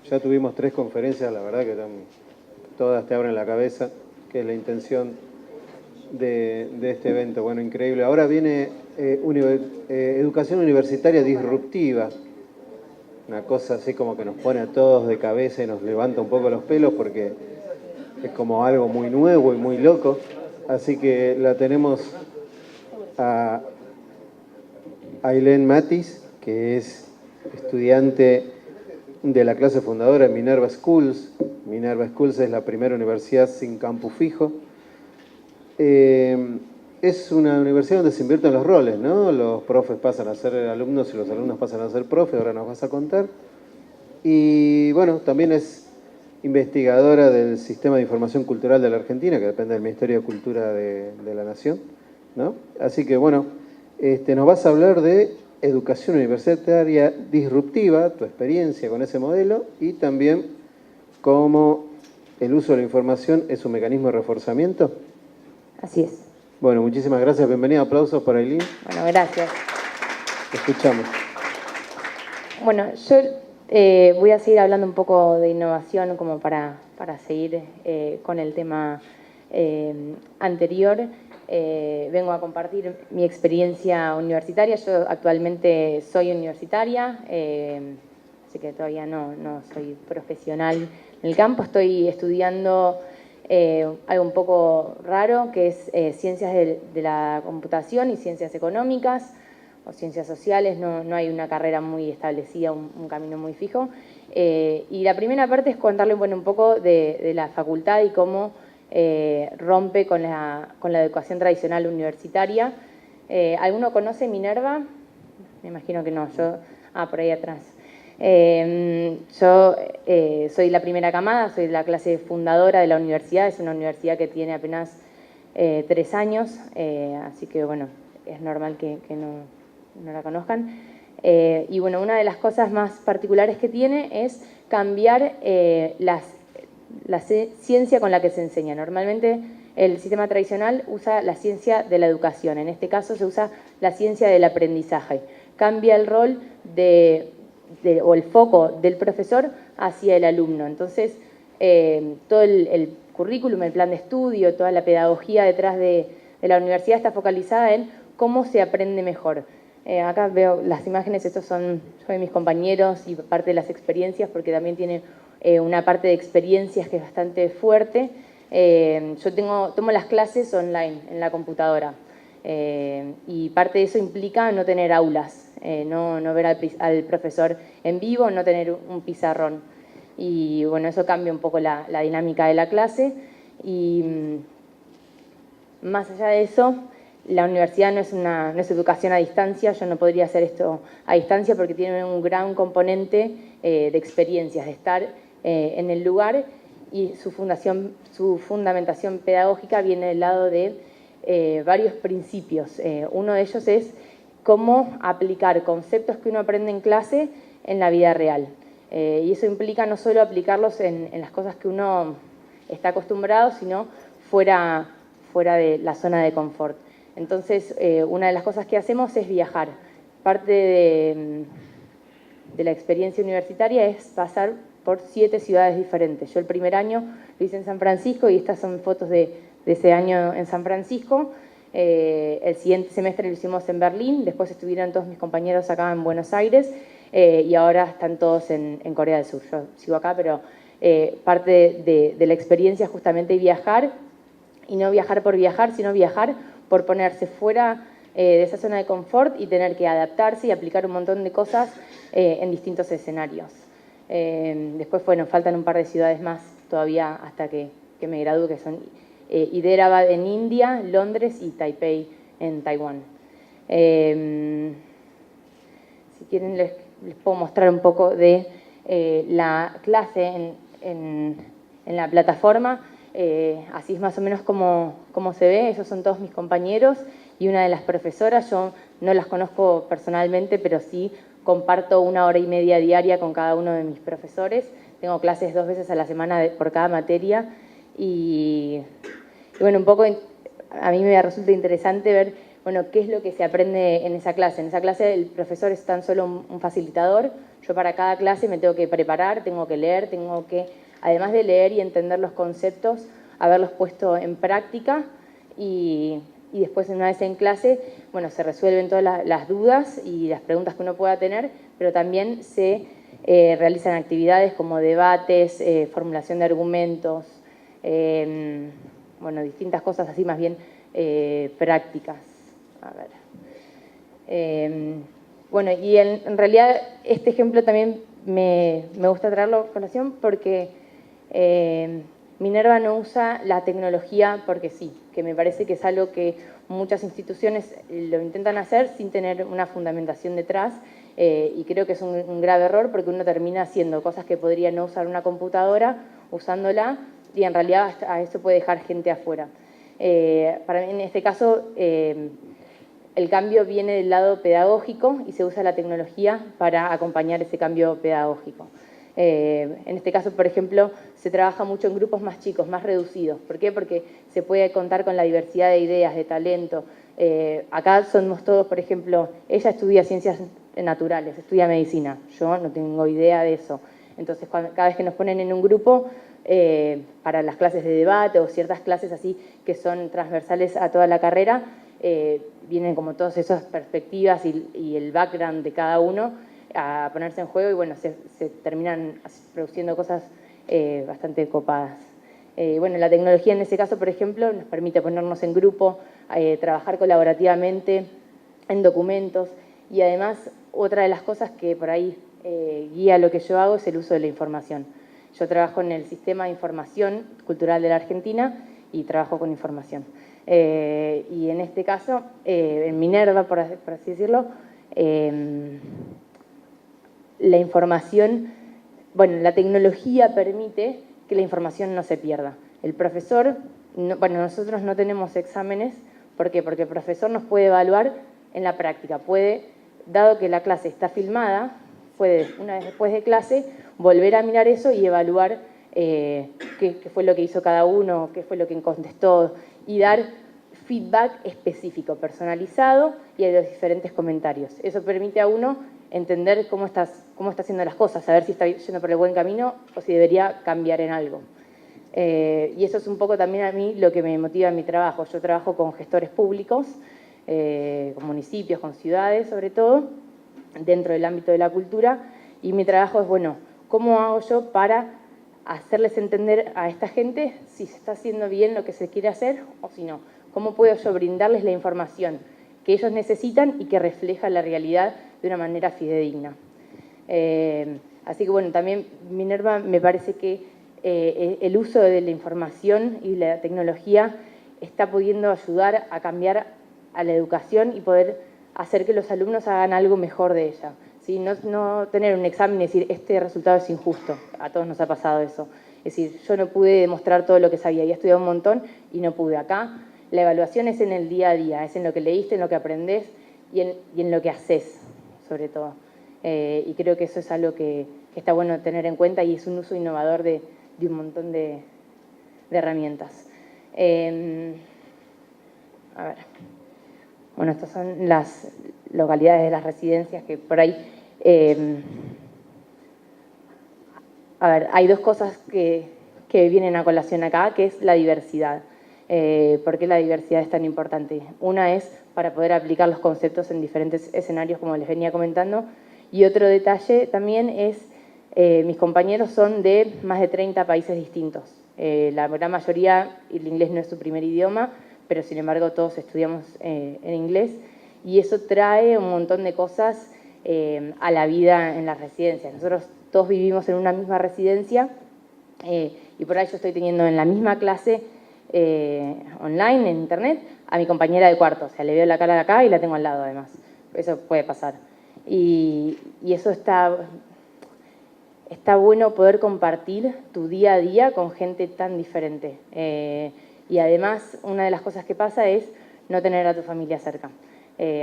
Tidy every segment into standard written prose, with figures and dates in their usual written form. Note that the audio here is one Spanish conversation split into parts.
Ya tuvimos 3 conferencias, la verdad que todas te abren la cabeza, que es la intención de este evento. Bueno, increíble. Ahora viene educación universitaria disruptiva, una cosa así como que nos pone a todos de cabeza y nos levanta un poco los pelos porque es como algo muy nuevo y muy loco. Así que la tenemos a Ailén Matis, que es estudiante de la clase fundadora de Minerva Schools. Minerva Schools es la primera universidad sin campus fijo. Es una universidad donde se invierten los roles, ¿no? Los profes pasan a ser alumnos y los alumnos pasan a ser profes, ahora nos vas a contar. Y bueno, también es investigadora del Sistema de Información Cultural de la Argentina, que depende del Ministerio de Cultura de la Nación, ¿no? Así que bueno, nos vas a hablar de educación universitaria disruptiva, tu experiencia con ese modelo, y también cómo el uso de la información es un mecanismo de reforzamiento. Así es. Bueno, muchísimas gracias. Bienvenida. Aplausos para Ailén. Bueno, gracias. Te escuchamos. Bueno, yo voy a seguir hablando un poco de innovación como para seguir con el tema anterior. Vengo a compartir mi experiencia universitaria. Yo actualmente soy universitaria, así que todavía no soy profesional en el campo. Estoy estudiando algo un poco raro, que es ciencias de la computación y ciencias económicas o ciencias sociales. No hay una carrera muy establecida, un camino muy fijo. Y la primera parte es contarle un poco de la facultad y cómo rompe con la educación tradicional universitaria. ¿Alguno conoce Minerva? Me imagino que no, por ahí atrás. Yo soy la primera camada, soy la clase fundadora de la universidad. Es una universidad que tiene apenas 3 años, así que bueno, es normal que no la conozcan. Y bueno, una de las cosas más particulares que tiene es cambiar la ciencia con la que se enseña. Normalmente el sistema tradicional usa la ciencia de la educación, en este caso se usa la ciencia del aprendizaje. Cambia el rol o el foco del profesor hacia el alumno. Entonces, todo el currículum, el plan de estudio, toda la pedagogía detrás de la universidad está focalizada en cómo se aprende mejor. Acá veo las imágenes, estos son yo y mis compañeros y parte de las experiencias, porque también tiene una parte de experiencias que es bastante fuerte. Yo tomo las clases online en la computadora y parte de eso implica no tener aulas, no ver al profesor en vivo, no tener un pizarrón. Y bueno, eso cambia un poco la dinámica de la clase. Y más allá de eso, la universidad no es educación a distancia. Yo no podría hacer esto a distancia porque tiene un gran componente de experiencias, de estar en el lugar, y su fundamentación pedagógica viene del lado de varios principios. Uno de ellos es cómo aplicar conceptos que uno aprende en clase en la vida real. Y eso implica no solo aplicarlos en las cosas que uno está acostumbrado, sino fuera de la zona de confort. Entonces, una de las cosas que hacemos es viajar. Parte de la experiencia universitaria es pasar por 7 ciudades diferentes. Yo el primer año lo hice en San Francisco y estas son fotos de ese año en San Francisco. El siguiente semestre lo hicimos en Berlín, después estuvieron todos mis compañeros acá en Buenos Aires y ahora están todos en Corea del Sur. Yo sigo acá, pero parte de la experiencia es justamente viajar, y no viajar por viajar, sino viajar por ponerse fuera de esa zona de confort y tener que adaptarse y aplicar un montón de cosas en distintos escenarios. Después, bueno, faltan un par de ciudades más todavía hasta que me gradúe, que son Hyderabad en India, Londres y Taipei en Taiwán. Si quieren les puedo mostrar un poco de la clase en la plataforma. Así es más o menos como se ve. Esos son todos mis compañeros y una de las profesoras. Yo no las conozco personalmente, pero sí comparto 1 hora y media diaria con cada uno de mis profesores. Tengo clases 2 veces a la semana por cada materia y bueno, un poco a mí me resulta interesante ver, bueno, qué es lo que se aprende en esa clase. En esa clase el profesor es tan solo un facilitador. yo para cada clase me tengo que preparar, tengo que leer, tengo que, además de leer y entender los conceptos, haberlos puesto en práctica y después una vez en clase, bueno, se resuelven todas las dudas y las preguntas que uno pueda tener, pero también se realizan actividades como debates, formulación de argumentos, bueno, distintas cosas así más bien prácticas. A ver. Bueno, y en realidad este ejemplo también me gusta traerlo a colación porque Minerva no usa la tecnología porque sí, que me parece que es algo que muchas instituciones lo intentan hacer sin tener una fundamentación detrás y creo que es un grave error porque uno termina haciendo cosas que podría no usar una computadora, usándola, y en realidad a eso puede dejar gente afuera. Para mí en este caso el cambio viene del lado pedagógico y se usa la tecnología para acompañar ese cambio pedagógico. En este caso, por ejemplo, se trabaja mucho en grupos más chicos, más reducidos. ¿Por qué? Porque se puede contar con la diversidad de ideas, de talento. Acá somos todos, por ejemplo, ella estudia ciencias naturales, estudia medicina. Yo no tengo idea de eso. Entonces, cada vez que nos ponen en un grupo, para las clases de debate o ciertas clases así que son transversales a toda la carrera, vienen como todas esas perspectivas y el background de cada uno a ponerse en juego y bueno, se terminan produciendo cosas bastante copadas. Bueno, la tecnología en ese caso, por ejemplo, nos permite ponernos en grupo, trabajar colaborativamente en documentos y además otra de las cosas que por ahí guía lo que yo hago es el uso de la información. Yo trabajo en el Sistema de Información Cultural de la Argentina y trabajo con información. Y en este caso, en Minerva, por así decirlo, la información, bueno, la tecnología permite que la información no se pierda. El profesor, bueno, nosotros no tenemos exámenes, ¿por qué? Porque el profesor nos puede evaluar en la práctica, puede, dado que la clase está filmada, puede, una vez después de clase, volver a mirar eso y evaluar qué fue lo que hizo cada uno, qué fue lo que contestó, y dar feedback específico, personalizado y a los diferentes comentarios. Eso permite a uno entender cómo está haciendo las cosas, saber si está yendo por el buen camino o si debería cambiar en algo. Y eso es un poco también a mí lo que me motiva en mi trabajo. Yo trabajo con gestores públicos, con municipios, con ciudades sobre todo, dentro del ámbito de la cultura, y mi trabajo es, bueno, ¿cómo hago yo para hacerles entender a esta gente si se está haciendo bien lo que se quiere hacer o si no? ¿Cómo puedo yo brindarles la información que ellos necesitan y que refleja la realidad de una manera fidedigna? Así que bueno, también Minerva me parece que el uso de la información y la tecnología está pudiendo ayudar a cambiar a la educación y poder hacer que los alumnos hagan algo mejor de ella. ¿Sí? No tener un examen y decir, este resultado es injusto. A todos nos ha pasado eso. Es decir, yo no pude demostrar todo lo que sabía, había estudiado un montón y no pude. Acá la evaluación es en el día a día, es en lo que leíste, en lo que aprendés y en lo que haces, sobre todo. Y creo que eso es algo que está bueno tener en cuenta y es un uso innovador de un montón de herramientas. A ver. Bueno, estas son las localidades de las residencias que por ahí... a ver, hay dos cosas que vienen a colación acá, que es la diversidad. ¿Por qué la diversidad es tan importante? Una es para poder aplicar los conceptos en diferentes escenarios, como les venía comentando, y otro detalle también es, mis compañeros son de más de 30 países distintos. La gran mayoría, el inglés no es su primer idioma, pero sin embargo todos estudiamos en inglés, y eso trae un montón de cosas a la vida en las residencias. Nosotros todos vivimos en una misma residencia y por ahí yo estoy teniendo en la misma clase online, en internet, a mi compañera de cuarto. O sea, le veo la cara de acá y la tengo al lado además. Eso puede pasar. Y eso está bueno poder compartir tu día a día con gente tan diferente. Y además, una de las cosas que pasa es no tener a tu familia cerca.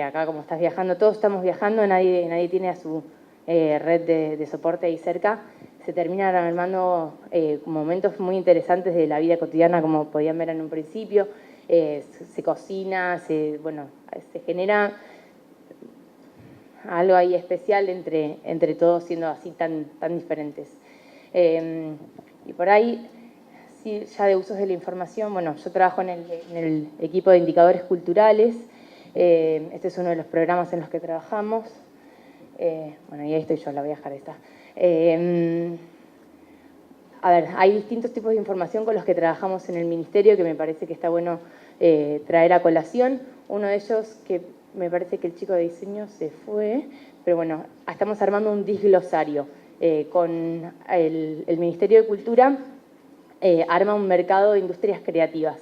Acá, como estás viajando, todos estamos viajando, nadie tiene a su red de soporte ahí cerca. Se terminan armando momentos muy interesantes de la vida cotidiana, como podían ver en un principio. Se cocina, se genera... algo ahí especial entre todos siendo así tan diferentes. Y por ahí, sí, ya de usos de la información, bueno, yo trabajo en el equipo de indicadores culturales. Este es uno de los programas en los que trabajamos. Bueno, y ahí estoy yo, la voy a dejar esta. A ver, hay distintos tipos de información con los que trabajamos en el Ministerio que me parece que está bueno traer a colación. Uno de ellos, que me parece que el chico de diseño se fue, pero bueno, estamos armando un disglosario. Con el Ministerio de Cultura arma un mercado de industrias creativas,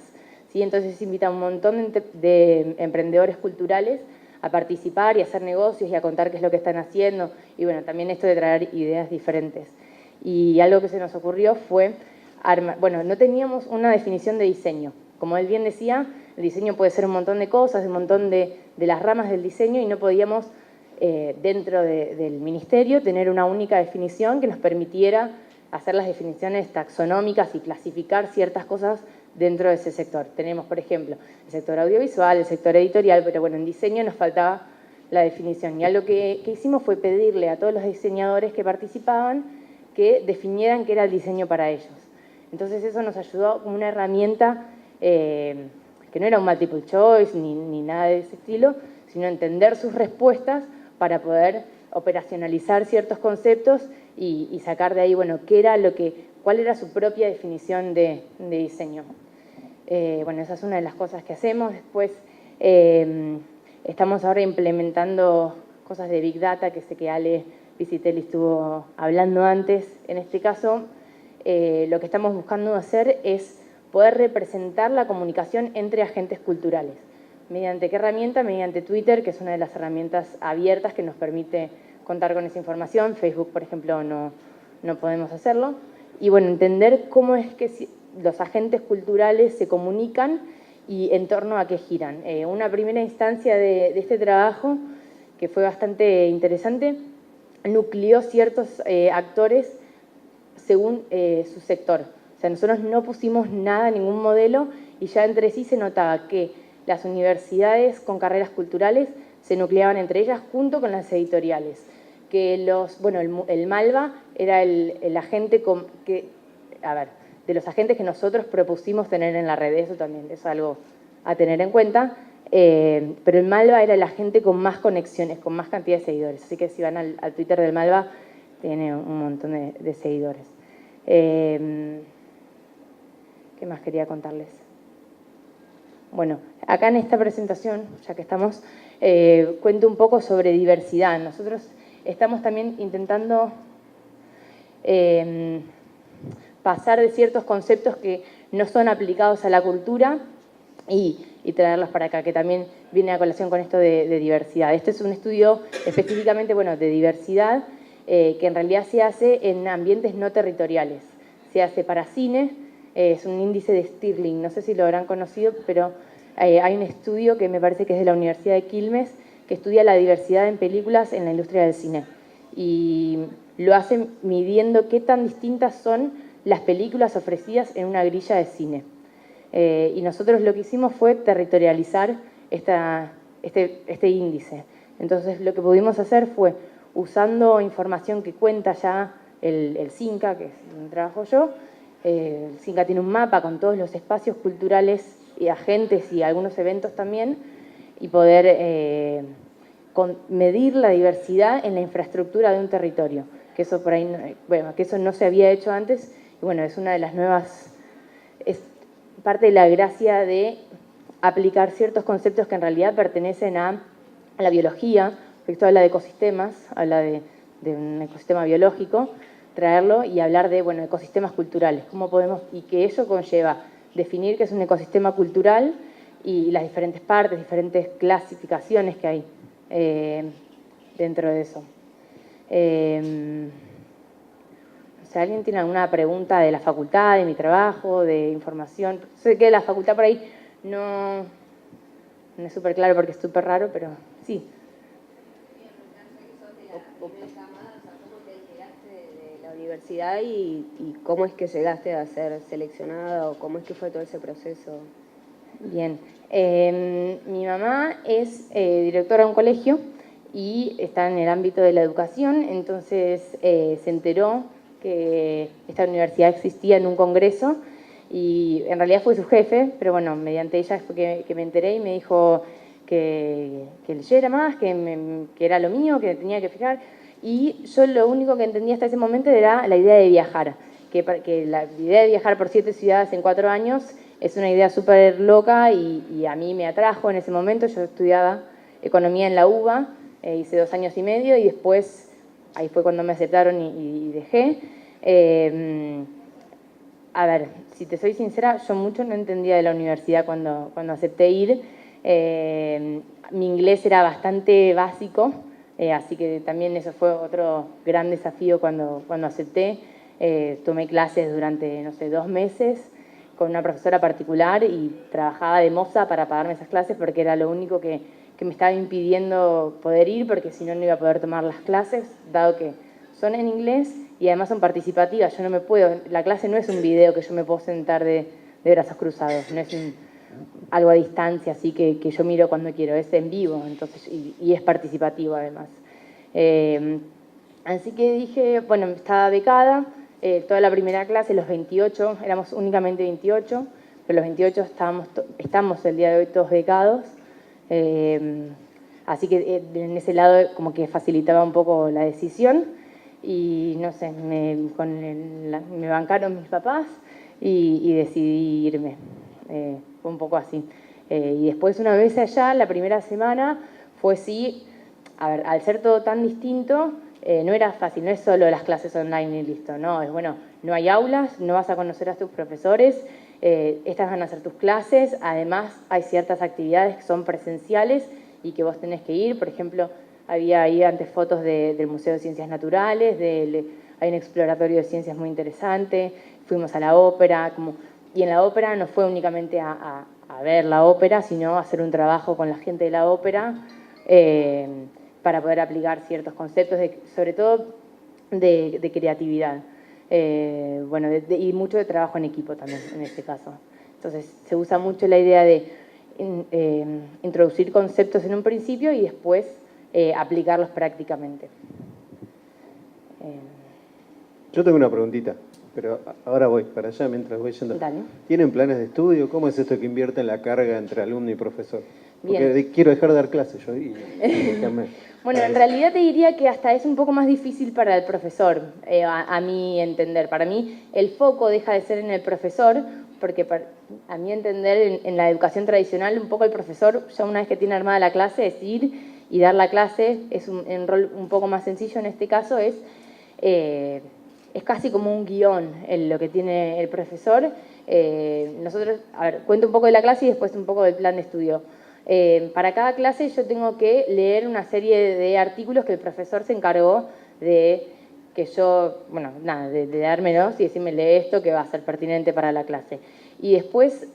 ¿sí? Entonces invita a un montón de emprendedores culturales a participar y a hacer negocios y a contar qué es lo que están haciendo. Y bueno, también esto de traer ideas diferentes. Y algo que se nos ocurrió fue, bueno, no teníamos una definición de diseño. Como él bien decía, el diseño puede ser un montón de cosas, un montón de las ramas del diseño, y no podíamos, dentro del ministerio, tener una única definición que nos permitiera hacer las definiciones taxonómicas y clasificar ciertas cosas dentro de ese sector. Tenemos, por ejemplo, el sector audiovisual, el sector editorial, pero bueno, en diseño nos faltaba la definición. Y algo que hicimos fue pedirle a todos los diseñadores que participaban que definieran qué era el diseño para ellos. Entonces eso nos ayudó como una herramienta que no era un multiple choice ni nada de ese estilo, sino entender sus respuestas para poder operacionalizar ciertos conceptos y sacar de ahí, bueno, cuál era su propia definición de diseño. Bueno, esa es una de las cosas que hacemos. Después estamos ahora implementando cosas de Big Data, que sé que Ale Pisitelli estuvo hablando antes. En este caso, lo que estamos buscando hacer es poder representar la comunicación entre agentes culturales. ¿Mediante qué herramienta? Mediante Twitter, que es una de las herramientas abiertas que nos permite contar con esa información. Facebook, por ejemplo, no podemos hacerlo. Y bueno, entender cómo es que los agentes culturales se comunican y en torno a qué giran. Una primera instancia de este trabajo, que fue bastante interesante, nucleó ciertos actores según su sector. O sea, nosotros no pusimos nada, ningún modelo, y ya entre sí se notaba que las universidades con carreras culturales se nucleaban entre ellas junto con las editoriales. Que el Malva era el agente de los agentes que nosotros propusimos tener en la red. Eso también es algo a tener en cuenta. Pero el Malva era el agente con más conexiones, con más cantidad de seguidores. Así que si van al Twitter del Malva, tiene un montón de seguidores. ¿Qué más quería contarles? Bueno, acá en esta presentación, ya que estamos, cuento un poco sobre diversidad. Nosotros estamos también intentando pasar de ciertos conceptos que no son aplicados a la cultura y traerlos para acá, que también viene a colación con esto de diversidad. Este es un estudio específicamente, bueno, de diversidad, que en realidad se hace en ambientes no territoriales. Se hace para cine, es un índice de Stirling, no sé si lo habrán conocido, pero hay un estudio que me parece que es de la Universidad de Quilmes, que estudia la diversidad en películas en la industria del cine. Y lo hacen midiendo qué tan distintas son las películas ofrecidas en una grilla de cine. Y nosotros lo que hicimos fue territorializar este índice. Entonces lo que pudimos hacer fue, usando información que cuenta ya el CINCA, que es donde trabajo yo, el CINCA tiene un mapa con todos los espacios culturales y agentes y algunos eventos también, y poder medir la diversidad en la infraestructura de un territorio, que eso por ahí, que eso no se había hecho antes, y bueno, es una de las nuevas, es parte de la gracia de aplicar ciertos conceptos que en realidad pertenecen a la biología, porque esto habla de ecosistemas, habla de un ecosistema biológico, traerlo y hablar de, bueno, ecosistemas culturales, cómo podemos, y que eso conlleva definir qué es un ecosistema cultural y las diferentes partes, diferentes clasificaciones que hay dentro de eso. Si alguien tiene alguna pregunta de la facultad, de mi trabajo, de información, sé que la facultad por ahí no es súper claro porque es súper raro, pero sí. Universidad y cómo es que llegaste a ser seleccionada o cómo es que fue todo ese proceso. Bien, mi mamá es directora de un colegio y está en el ámbito de la educación, entonces se enteró que esta universidad existía en un congreso y en realidad fue su jefe, pero bueno, mediante ella fue que me enteré y me dijo que leyera más, que era lo mío, que tenía que fijar, y yo lo único que entendía hasta ese momento era la idea de viajar, que la idea de viajar por 7 ciudades en 4 años es una idea súper loca y a mí me atrajo en ese momento. Yo estudiaba economía en la UBA, hice 2 años y medio y después ahí fue cuando me aceptaron y dejé. A ver, si te soy sincera, yo mucho no entendía de la universidad cuando acepté ir. Mi inglés era bastante básico, así que también eso fue otro gran desafío cuando acepté. Tomé clases durante, no sé, 2 meses con una profesora particular y trabajaba de moza para pagarme esas clases porque era lo único que me estaba impidiendo poder ir, porque si no, no iba a poder tomar las clases, dado que son en inglés y además son participativas. Yo no me puedo, la clase no es un video que yo me puedo sentar de brazos cruzados, no es algo a distancia, así que yo miro cuando quiero, es en vivo, entonces, y es participativo además. Así que dije, bueno, estaba becada, toda la primera clase, los 28, éramos únicamente 28, pero los 28 estamos el día de hoy todos becados. Así que en ese lado como que facilitaba un poco la decisión y no sé, me bancaron mis papás y decidí irme. Fue un poco así. Y después una vez allá, la primera semana fue sí, a ver, al ser todo tan distinto, no era fácil, no es solo las clases online y listo, no, es bueno, no hay aulas, no vas a conocer a tus profesores, estas van a ser tus clases, además hay ciertas actividades que son presenciales y que vos tenés que ir. Por ejemplo, había ahí antes fotos del Museo de Ciencias Naturales, hay un exploratorio de ciencias muy interesante, fuimos a la ópera, y en la ópera no fue únicamente a ver la ópera, sino a hacer un trabajo con la gente de la ópera para poder aplicar ciertos conceptos, sobre todo de creatividad. Bueno, y mucho de trabajo en equipo también, en este caso. Entonces, se usa mucho la idea de introducir conceptos en un principio y después aplicarlos prácticamente. Yo tengo una preguntita, pero ahora voy para allá mientras voy yendo. Dale. ¿Tienen planes de estudio? ¿Cómo es esto que invierten la carga entre alumno y profesor? Porque Bien. quiero dejar de dar clases yo Bueno, en realidad te diría que hasta es un poco más difícil para el profesor, a mi entender. Para mí el foco deja de ser en el profesor, porque a mi entender en la educación tradicional un poco el profesor, ya una vez que tiene armada la clase, es ir y dar la clase. Es un rol un poco más sencillo en este caso, es casi como un guión lo que tiene el profesor. Nosotros, a ver, cuento un poco de la clase y después un poco del plan de estudio. Para cada clase yo tengo que leer una serie de artículos que el profesor se encargó de que yo, bueno, nada, de dármelos y decirme, lee esto que va a ser pertinente para la clase. Y después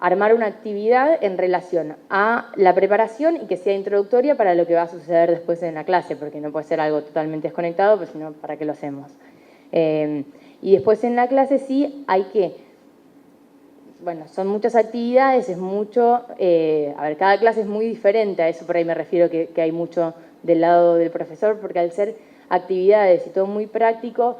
armar una actividad en relación a la preparación y que sea introductoria para lo que va a suceder después en la clase, porque no puede ser algo totalmente desconectado, pues sino ¿para qué lo hacemos? Y después en la clase sí hay que, bueno, son muchas actividades, es mucho, a ver, cada clase es muy diferente, a eso por ahí me refiero que hay mucho del lado del profesor, porque al ser actividades y todo muy práctico,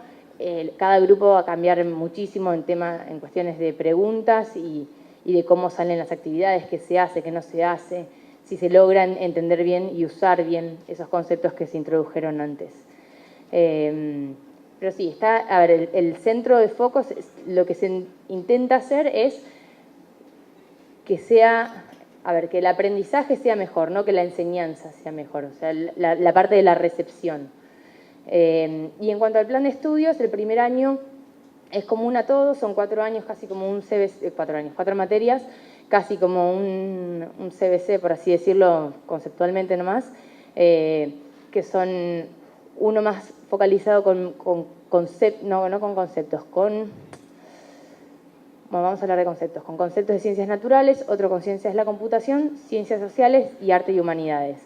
cada grupo va a cambiar muchísimo en cuestiones de preguntas y de cómo salen las actividades, qué se hace, qué no se hace, si se logran entender bien y usar bien esos conceptos que se introdujeron antes. Pero sí, a ver, el centro de foco, lo que se intenta hacer es que sea, a ver, que el aprendizaje sea mejor, no que la enseñanza sea mejor, o sea, la parte de la recepción. Y en cuanto al plan de estudios, el primer año es común a todos, son 4 años, casi como un CBC, 4 materias, casi como un CBC, por así decirlo, conceptualmente nomás, que son uno más focalizado con conceptos, no con conceptos, bueno, vamos a hablar de conceptos, con conceptos de ciencias naturales, otro con ciencias de la computación, ciencias sociales y arte y humanidades.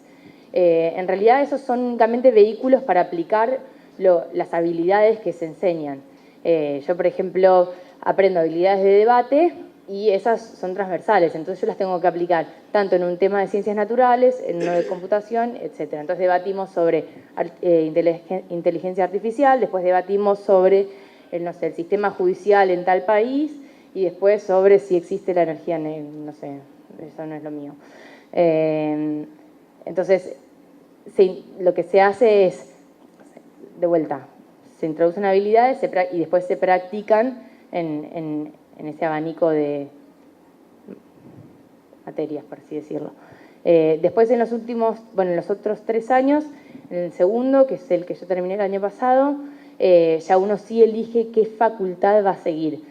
En realidad esos son únicamente vehículos para aplicar las habilidades que se enseñan. Yo, por ejemplo, aprendo habilidades de debate y esas son transversales, entonces yo las tengo que aplicar tanto en un tema de ciencias naturales, en uno de computación, etc. Entonces debatimos sobre inteligencia artificial, después debatimos sobre no sé, el sistema judicial en tal país y después sobre si existe la energía, no sé, eso no es lo mío. Entonces, lo que se hace es, de vuelta, se introducen habilidades y después se practican en ese abanico de materias, por así decirlo. Después en los otros 3 años, en el segundo, que es el que yo terminé el año pasado, ya uno sí elige qué facultad va a seguir.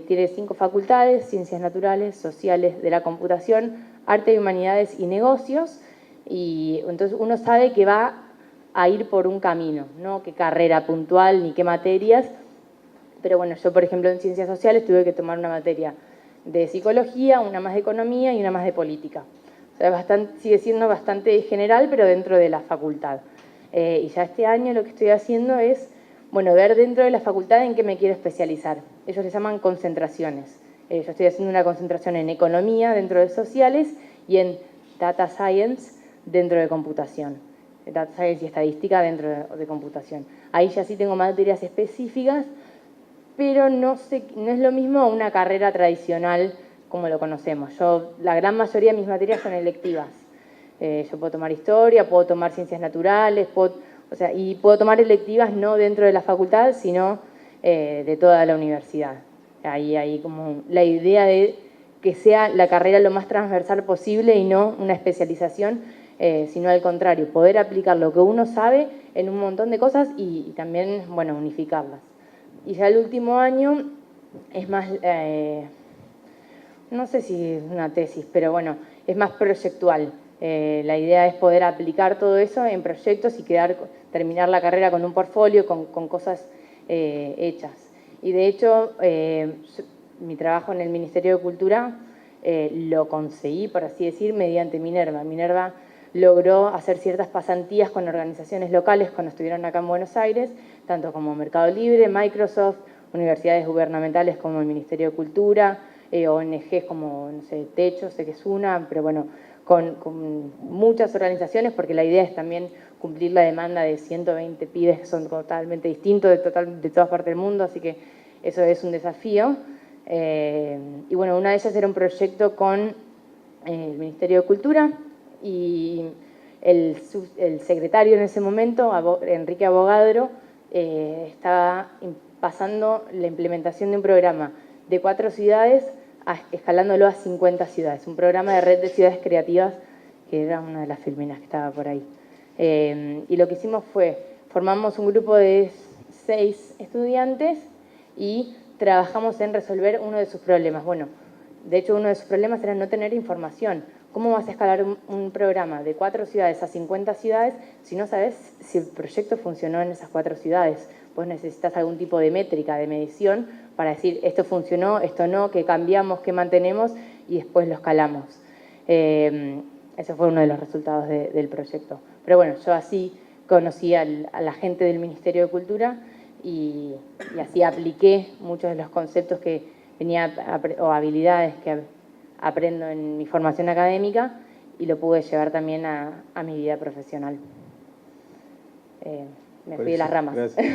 Tiene 5 facultades: ciencias naturales, sociales, de la computación, arte y humanidades y negocios, y entonces uno sabe que va a ir por un camino, no qué carrera puntual ni qué materias. Pero bueno, yo por ejemplo en ciencias sociales tuve que tomar una materia de psicología, una más de economía y una más de política. O sea, sigue siendo bastante general, pero dentro de la facultad. Y ya este año lo que estoy haciendo es, bueno, ver dentro de la facultad en qué me quiero especializar. Ellos les llaman concentraciones. Yo estoy haciendo una concentración en economía dentro de sociales y en data science dentro de computación. Data science y estadística dentro de computación. Ahí ya sí tengo materias específicas, pero no es lo mismo una carrera tradicional como lo conocemos. La gran mayoría de mis materias son electivas. Yo puedo tomar historia, puedo tomar ciencias naturales, y puedo tomar electivas no dentro de la facultad, sino de toda la universidad. Ahí hay como la idea de que sea la carrera lo más transversal posible y no una especialización, sino al contrario, poder aplicar lo que uno sabe en un montón de cosas y también, bueno, unificarlas. Y ya el último año es más, no sé si es una tesis, pero bueno, es más proyectual. La idea es poder aplicar todo eso en proyectos y terminar la carrera con un portfolio, con cosas hechas. Y de hecho, mi trabajo en el Ministerio de Cultura lo conseguí, por así decir, mediante Minerva. Minerva logró hacer ciertas pasantías con organizaciones locales cuando estuvieron acá en Buenos Aires, tanto como Mercado Libre, Microsoft, universidades gubernamentales como el Ministerio de Cultura, ONGs como, no sé, Techo, sé que es una, pero bueno, con muchas organizaciones, porque la idea es también cumplir la demanda de 120 pibes que son totalmente distintos de todas partes del mundo, así que eso es un desafío. Y bueno, una de ellas era un proyecto con el Ministerio de Cultura y el secretario en ese momento, Enrique Abogadro, estaba pasando la implementación de un programa de 4 ciudades, escalándolo a 50 ciudades. Un programa de red de ciudades creativas, que era una de las filminas que estaba por ahí. Y lo que hicimos fue, formamos un grupo de 6 estudiantes y trabajamos en resolver uno de sus problemas. Bueno, de hecho uno de sus problemas era no tener información. ¿Cómo vas a escalar un programa de 4 ciudades a 50 ciudades si no sabes si el proyecto funcionó en esas 4 ciudades? Vos necesitas algún tipo de métrica, de medición, para decir esto funcionó, esto no, qué cambiamos, qué mantenemos y después lo escalamos. Ese fue uno de los resultados del proyecto. Pero bueno, yo así conocí a la gente del Ministerio de Cultura y así apliqué muchos de los conceptos que venía, o habilidades que aprendo en mi formación académica y lo pude llevar también a mi vida profesional. Me fui de las ramas. Gracias.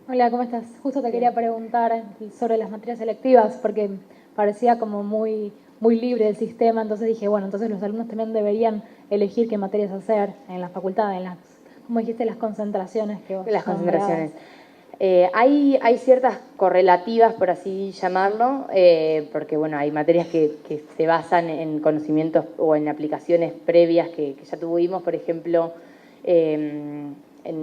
Hola, ¿cómo estás? Justo te quería preguntar sobre las materias selectivas, porque parecía como muy libre el sistema, entonces dije, bueno, entonces los alumnos también deberían elegir qué materias hacer en la facultad, como dijiste, las concentraciones que vos Las concentraciones. Hay ciertas correlativas, por así llamarlo, porque bueno, hay materias que se basan en conocimientos o en aplicaciones previas que ya tuvimos, por ejemplo, en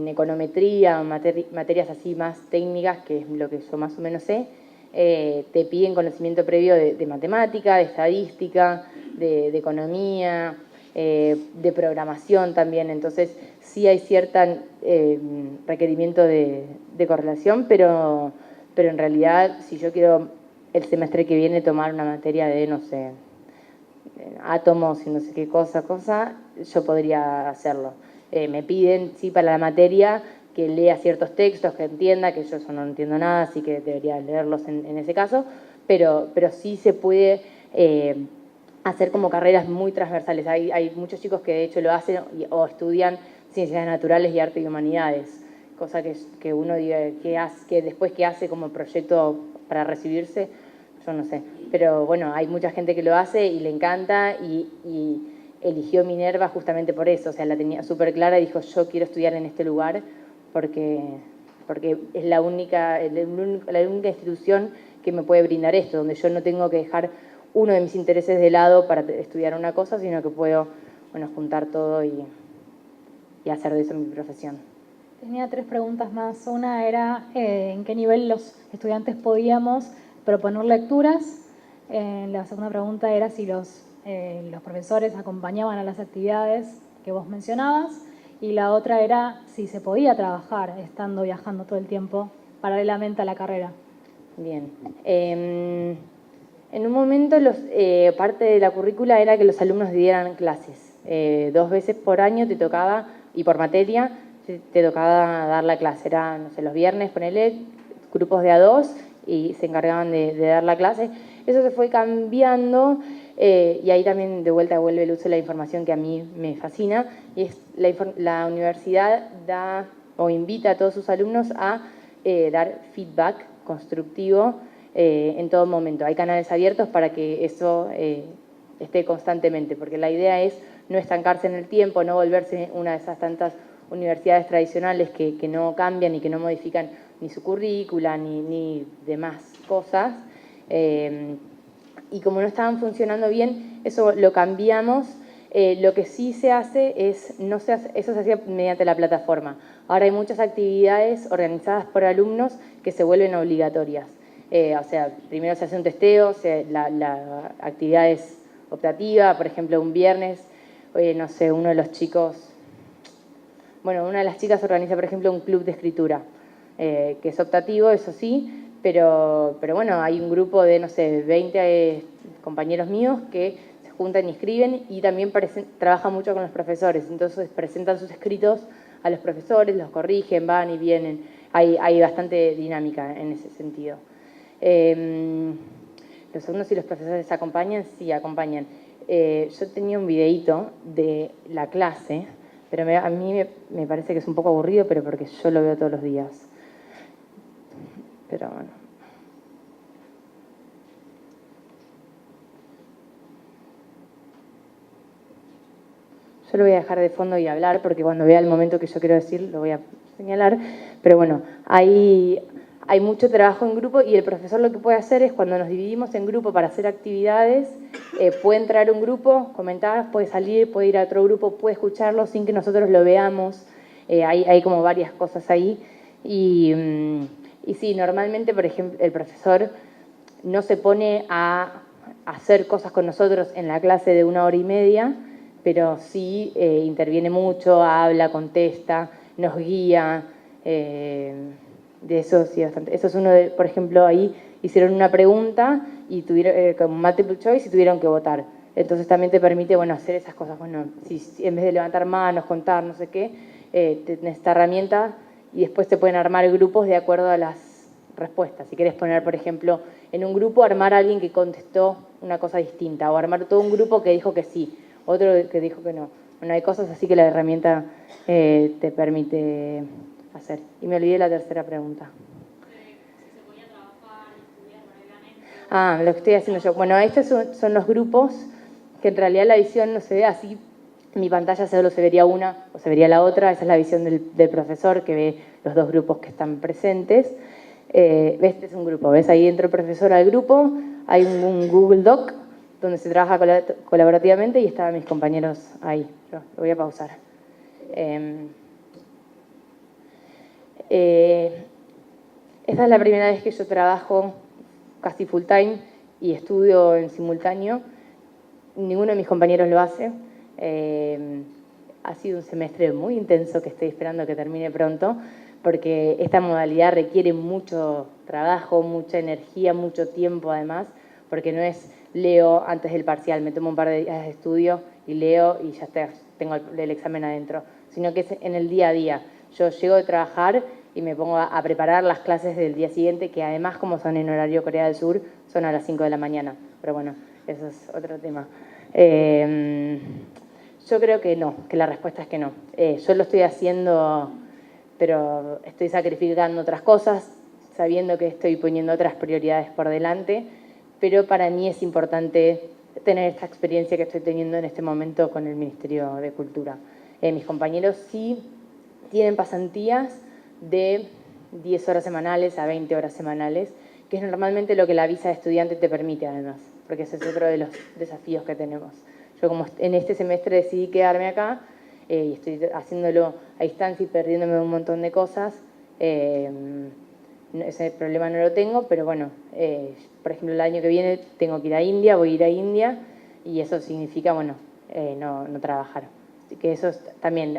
econometría, materias así más técnicas, que es lo que yo más o menos sé, te piden conocimiento previo de matemática, de estadística, de economía, de programación también. Entonces sí hay cierto requerimiento de correlación, pero en realidad si yo quiero el semestre que viene tomar una materia de, no sé, átomos y no sé qué cosa, yo podría hacerlo. Me piden, sí, para la materia que lea ciertos textos, que entienda, que yo eso no entiendo nada, así que debería leerlos en ese caso, pero sí se puede hacer como carreras muy transversales. Hay muchos chicos que de hecho lo hacen o estudian ciencias naturales y arte y humanidades, cosa que uno diga que después que hace como proyecto para recibirse, yo no sé. Pero bueno, hay mucha gente que lo hace y le encanta y eligió Minerva justamente por eso, o sea, la tenía súper clara y dijo, yo quiero estudiar en este lugar porque es la única institución que me puede brindar esto, donde yo no tengo que dejar uno de mis intereses de lado para estudiar una cosa, sino que puedo, bueno, juntar todo y hacer de eso mi profesión. Tenía 3 preguntas más. Una era en qué nivel los estudiantes podíamos proponer lecturas. La segunda pregunta era si los profesores acompañaban a las actividades que vos mencionabas. Y la otra era si se podía trabajar estando viajando todo el tiempo paralelamente a la carrera. Bien. En un momento parte de la currícula era que los alumnos dieran clases. 2 veces por año te tocaba, y por materia, te tocaba dar la clase. Era, no sé, los viernes, ponele, grupos de A2 y se encargaban de dar la clase. Eso se fue cambiando y ahí también de vuelta vuelve el uso de la información que a mí me fascina. Y es la universidad da o invita a todos sus alumnos a dar feedback constructivo en todo momento. Hay canales abiertos para que eso esté constantemente, porque la idea es no estancarse en el tiempo, no volverse una de esas tantas universidades tradicionales que no cambian y que no modifican ni su currícula ni demás cosas. Y como no estaban funcionando bien, eso lo cambiamos. Lo que sí se hace es, eso se hacía mediante la plataforma. Ahora hay muchas actividades organizadas por alumnos que se vuelven obligatorias. O sea, primero se hace un testeo, la actividad es optativa, por ejemplo, un viernes, no sé, una de las chicas organiza, por ejemplo, un club de escritura, que es optativo, eso sí, pero bueno, hay un grupo de, no sé, 20 compañeros míos que se juntan y escriben y también trabajan mucho con los profesores, entonces presentan sus escritos a los profesores, los corrigen, van y vienen, hay bastante dinámica en ese sentido. Los alumnos y los profesores acompañan, sí, acompañan. Yo tenía un videíto de la clase, pero a mí me parece que es un poco aburrido, pero porque yo lo veo todos los días. Pero bueno. Yo lo voy a dejar de fondo y hablar, porque cuando vea el momento que yo quiero decir, lo voy a señalar. Pero bueno, hay mucho trabajo en grupo y el profesor lo que puede hacer es, cuando nos dividimos en grupo para hacer actividades, puede entrar a un grupo, comentar, puede salir, puede ir a otro grupo, puede escucharlo sin que nosotros lo veamos. Hay como varias cosas ahí. Y sí, normalmente, por ejemplo, el profesor no se pone a hacer cosas con nosotros en la clase de 1 hora y media, pero sí interviene mucho, habla, contesta, nos guía. De eso sí, bastante. Eso es uno de, por ejemplo, ahí hicieron una pregunta y tuvieron como multiple choice y tuvieron que votar. Entonces también te permite, bueno, hacer esas cosas. Bueno, si en vez de levantar manos, contar, no sé qué, tenés esta herramienta y después te pueden armar grupos de acuerdo a las respuestas. Si quieres poner, por ejemplo, en un grupo armar a alguien que contestó una cosa distinta o armar todo un grupo que dijo que sí, otro que dijo que no. Bueno, hay cosas así que la herramienta te permite hacer. Y me olvidé la tercera pregunta. Si se podía trabajar, estudiar, lo que estoy haciendo yo. Bueno, estos son los grupos que en realidad la visión no se ve así. En mi pantalla solo se vería una o se vería la otra. Esa es la visión del profesor que ve los 2 grupos que están presentes. Este es un grupo, ¿ves? Ahí entra el profesor al grupo, hay un Google Doc donde se trabaja colaborativamente y estaban mis compañeros ahí. Yo lo voy a pausar. Esta es la primera vez que yo trabajo casi full time y estudio en simultáneo. Ninguno de mis compañeros lo hace. Ha sido un semestre muy intenso que estoy esperando que termine pronto, porque esta modalidad requiere mucho trabajo, mucha energía, mucho tiempo además, porque no es leo antes del parcial, me tomo un par de días de estudio y leo y ya está, tengo el examen adentro, sino que es en el día a día. Yo llego de trabajar y me pongo a preparar las clases del día siguiente, que además, como son en horario Corea del Sur, son a las 5 de la mañana. Pero bueno, eso es otro tema. Yo creo que no, que la respuesta es que no. Yo lo estoy haciendo, pero estoy sacrificando otras cosas, sabiendo que estoy poniendo otras prioridades por delante, pero para mí es importante tener esta experiencia que estoy teniendo en este momento con el Ministerio de Cultura. Mis compañeros sí tienen pasantías de 10 horas semanales a 20 horas semanales, que es normalmente lo que la visa de estudiante te permite además, porque ese es otro de los desafíos que tenemos. Yo como en este semestre decidí quedarme acá y estoy haciéndolo a distancia y perdiéndome un montón de cosas, ese problema no lo tengo, pero bueno, por ejemplo el año que viene tengo que ir a India, voy a ir a India y eso significa, bueno, no trabajar. Así que eso es, también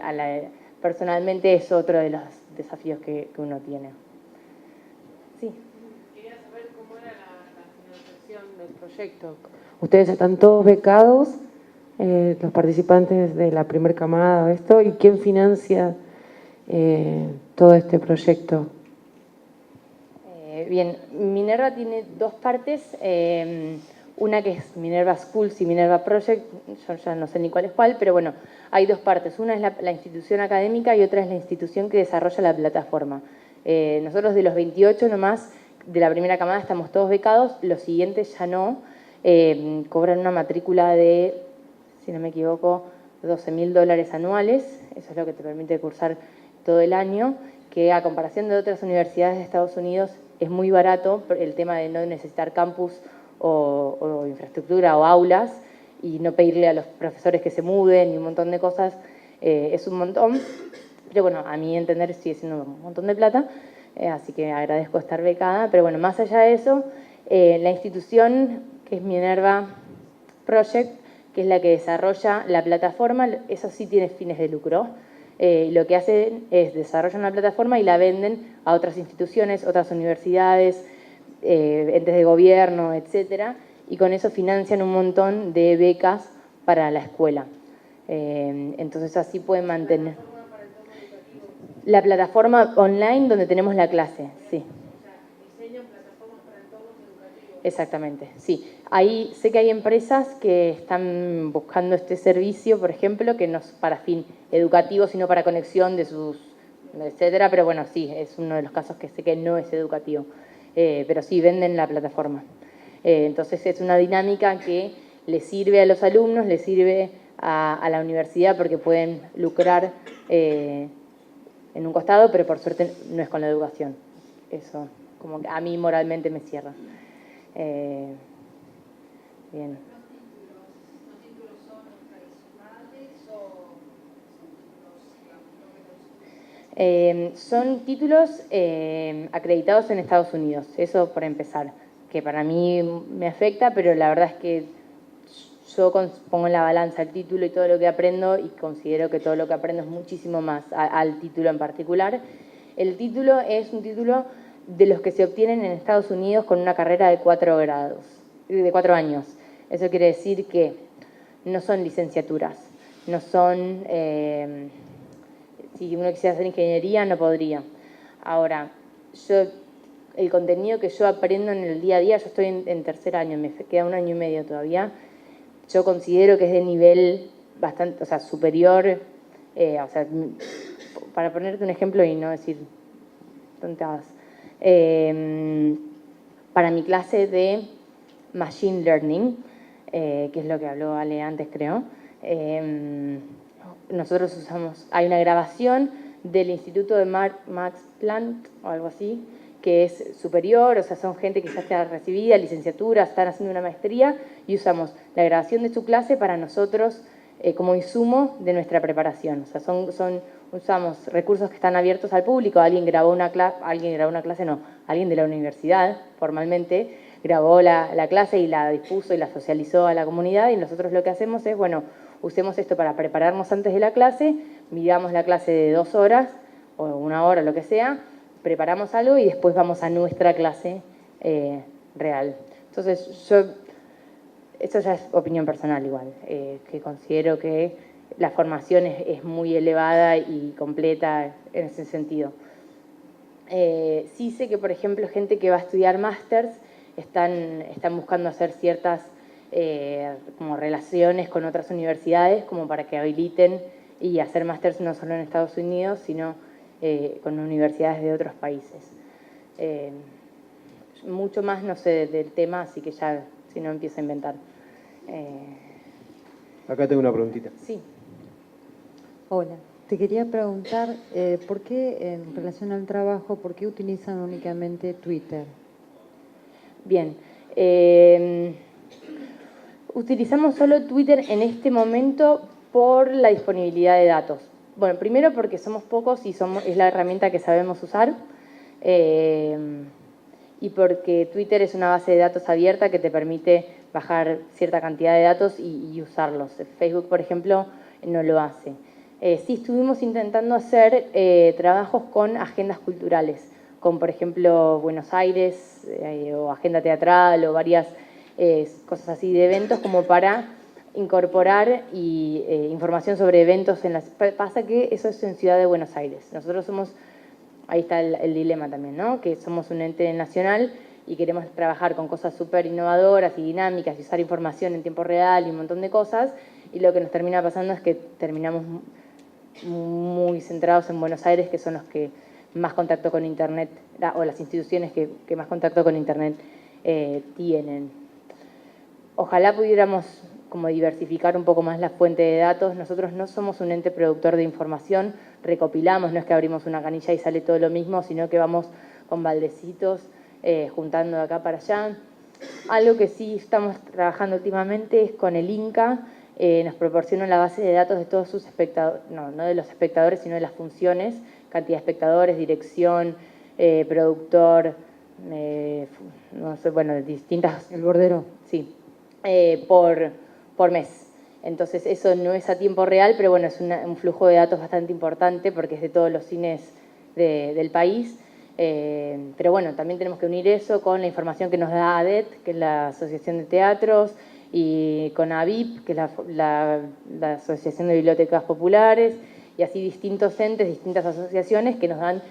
personalmente es otro de los desafíos que uno tiene. Sí. Quería saber cómo era la financiación del proyecto. Ustedes están todos becados, los participantes de la primera camada, esto, ¿y quién financia todo este proyecto? Bien, Minerva tiene dos partes, una que es Minerva Schools y Minerva Project, yo ya no sé ni cuál es cuál, pero bueno, hay dos partes, una es la institución académica y otra es la institución que desarrolla la plataforma. Nosotros de los 28 nomás, de la primera camada estamos todos becados, los siguientes ya no, cobran una matrícula de, si no me equivoco, $12.000 anuales, eso es lo que te permite cursar todo el año, que a comparación de otras universidades de Estados Unidos es muy barato el tema de no necesitar campus o infraestructura o aulas y no pedirle a los profesores que se muden y un montón de cosas, es un montón, pero bueno, a mi entender sigue siendo un montón de plata, así que agradezco estar becada, pero bueno, más allá de eso, la institución que es Minerva Project, que es la que desarrolla la plataforma, eso sí tiene fines de lucro. Lo que hacen es desarrollar una plataforma y la venden a otras instituciones, otras universidades, entes de gobierno, etcétera, y con eso financian un montón de becas para la escuela. Entonces así pueden mantener. La plataforma online donde tenemos la clase, sí. Exactamente, sí. Ahí sé que hay empresas que están buscando este servicio, por ejemplo, que no es para fin educativo, sino para conexión de sus, etcétera, pero bueno, sí, es uno de los casos que sé que no es educativo, pero sí venden la plataforma. Entonces es una dinámica que le sirve a los alumnos, le sirve a la universidad porque pueden lucrar en un costado, pero por suerte no es con la educación. Eso como que a mí moralmente me cierra. Bien. ¿Los títulos son tradicionales o son títulos acreditados en Estados Unidos, eso por empezar, que para mí me afecta, pero la verdad es que yo pongo en la balanza el título y todo lo que aprendo y considero que todo lo que aprendo es muchísimo más al título en particular. El título es un título de los que se obtienen en Estados Unidos con una carrera de 4 años. Eso quiere decir que no son licenciaturas, no son, si uno quisiera hacer ingeniería no podría. Ahora, el contenido que yo aprendo en el día a día, yo estoy en tercer año, me queda 1 año y medio todavía, yo considero que es de nivel bastante, o sea, superior, o sea, para ponerte un ejemplo y no decir tontadas, para mi clase de Machine Learning, que es lo que habló Ale antes, creo, nosotros hay una grabación del Instituto de Max Planck o algo así, que es superior, o sea, son gente que ya está recibida, licenciatura, están haciendo una maestría, y usamos la grabación de su clase para nosotros como insumo de nuestra preparación. O sea, usamos recursos que están abiertos al público. Alguien de la universidad, formalmente, grabó la clase y la dispuso y la socializó a la comunidad, y nosotros lo que hacemos es, bueno, usemos esto para prepararnos antes de la clase, miramos la clase de 2 horas o 1 hora, lo que sea, preparamos algo y después vamos a nuestra clase real. Entonces, esto ya es opinión personal igual, que considero que la formación es muy elevada y completa en ese sentido. Sí sé que, por ejemplo, gente que va a estudiar másters están buscando hacer ciertas como relaciones con otras universidades como para que habiliten y hacer másters no solo en Estados Unidos, sino con universidades de otros países. Mucho más no sé del tema, así que ya, si no, empiezo a inventar. Acá tengo una preguntita. Sí. Hola, te quería preguntar, ¿por qué en relación al trabajo, por qué utilizan únicamente Twitter? Bien. Utilizamos solo Twitter en este momento por la disponibilidad de datos. Bueno, primero porque somos pocos y es la herramienta que sabemos usar. Y porque Twitter es una base de datos abierta que te permite bajar cierta cantidad de datos y usarlos. Facebook, por ejemplo, no lo hace. Sí estuvimos intentando hacer trabajos con agendas culturales, con, por ejemplo, Buenos Aires, o agenda teatral, o varias cosas así de eventos, como para incorporar información sobre eventos en las... Pasa que eso es en Ciudad de Buenos Aires. Nosotros somos... Ahí está el dilema también, ¿no? Que somos un ente nacional y queremos trabajar con cosas súper innovadoras y dinámicas y usar información en tiempo real y un montón de cosas, y lo que nos termina pasando es que terminamos muy centrados en Buenos Aires, que son los que más contacto con Internet, o las instituciones que más contacto con Internet tienen. Ojalá pudiéramos como diversificar un poco más la fuente de datos. Nosotros no somos un ente productor de información, recopilamos, no es que abrimos una canilla y sale todo lo mismo, sino que vamos con baldecitos, juntando de acá para allá. Algo que sí estamos trabajando últimamente es con el INCA. Nos proporciona la base de datos de todos sus espectadores, no de los espectadores, sino de las funciones, cantidad de espectadores, dirección, productor, no sé, bueno, distintas... El bordero. Sí, por mes. Entonces eso no es a tiempo real, pero bueno, es un flujo de datos bastante importante porque es de todos los cines del país. Pero bueno, también tenemos que unir eso con la información que nos da ADET, que es la Asociación de Teatros, y con ABIP, que es la Asociación de Bibliotecas Populares, y así distintos entes, distintas asociaciones que nos dan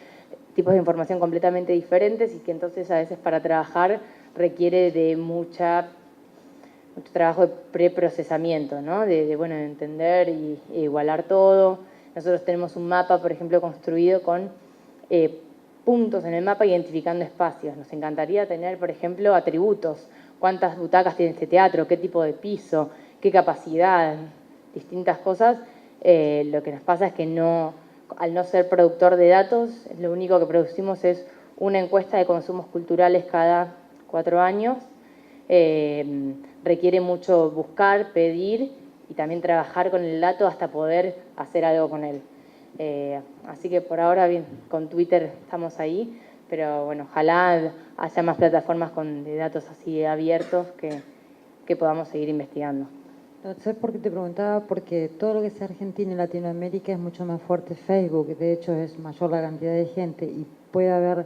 tipos de información completamente diferentes y que entonces a veces para trabajar requiere de mucho trabajo de preprocesamiento, ¿no? Bueno, de entender e igualar todo. Nosotros tenemos un mapa, por ejemplo, construido con puntos en el mapa identificando espacios. Nos encantaría tener, por ejemplo, atributos. ¿Cuántas butacas tiene este teatro? ¿Qué tipo de piso? ¿Qué capacidad? Distintas cosas. Lo que nos pasa es que al no ser productor de datos, lo único que producimos es una encuesta de consumos culturales cada 4 años. Requiere mucho buscar, pedir y también trabajar con el dato hasta poder hacer algo con él. Así que por ahora, bien, con Twitter estamos ahí, pero bueno, ojalá haya más plataformas de datos así abiertos que podamos seguir investigando. ¿Sabes por qué te preguntaba? Porque todo lo que es Argentina y Latinoamérica es mucho más fuerte Facebook, de hecho es mayor la cantidad de gente y puede haber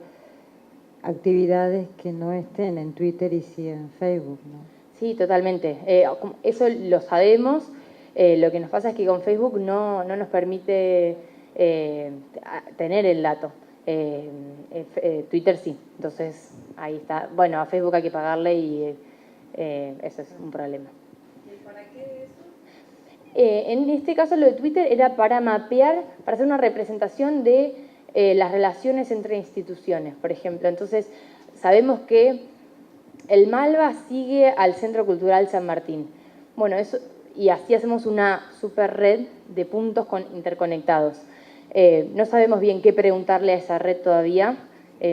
actividades que no estén en Twitter y sí en Facebook, ¿no? Sí, totalmente. Eso lo sabemos. Lo que nos pasa es que con Facebook no nos permite tener el dato. Twitter sí. Entonces, ahí está. Bueno, a Facebook hay que pagarle y eso es un problema. ¿Y para qué eso? En este caso, lo de Twitter era para mapear, para hacer una representación de las relaciones entre instituciones, por ejemplo. Entonces, sabemos que el Malva sigue al Centro Cultural San Martín. Bueno, eso, y así hacemos una super red de puntos interconectados. No sabemos bien qué preguntarle a esa red todavía,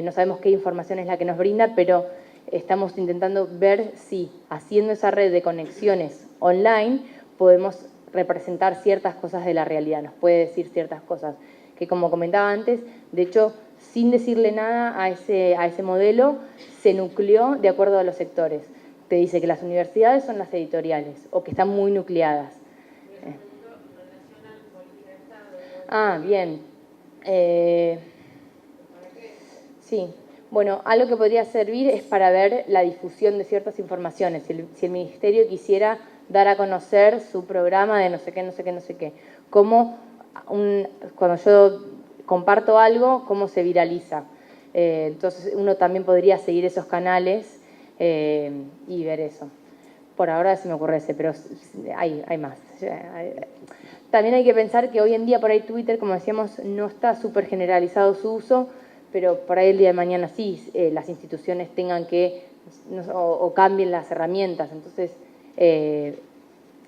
no sabemos qué información es la que nos brinda, pero estamos intentando ver si haciendo esa red de conexiones online podemos representar ciertas cosas de la realidad, nos puede decir ciertas cosas que, como comentaba antes, de hecho, sin decirle nada a ese modelo, se nucleó de acuerdo a los sectores. Te dice que las universidades son las editoriales o que están muy nucleadas. Bien. Sí. Bueno, algo que podría servir es para ver la difusión de ciertas informaciones. Si el Ministerio quisiera dar a conocer su programa de no sé qué, no sé qué, no sé qué. Cuando yo comparto algo, cómo se viraliza. Entonces uno también podría seguir esos canales y ver eso. Por ahora se me ocurre ese, pero hay más. También hay que pensar que hoy en día por ahí Twitter, como decíamos, no está súper generalizado su uso, pero por ahí el día de mañana sí, las instituciones tengan que, o cambien las herramientas. Entonces,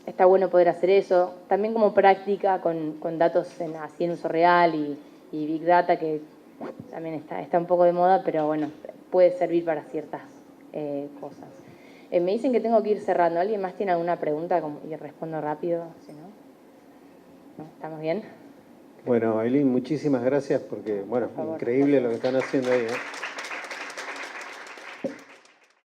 está bueno poder hacer eso. También como práctica con datos así en uso real y Big Data, que también está un poco de moda, pero bueno, puede servir para ciertas cosas. Me dicen que tengo que ir cerrando. ¿Alguien más tiene alguna pregunta? Y respondo rápido, si no. ¿No? ¿Estamos bien? Bueno, Ailín, muchísimas gracias porque, bueno, increíble lo que están haciendo ahí, ¿eh?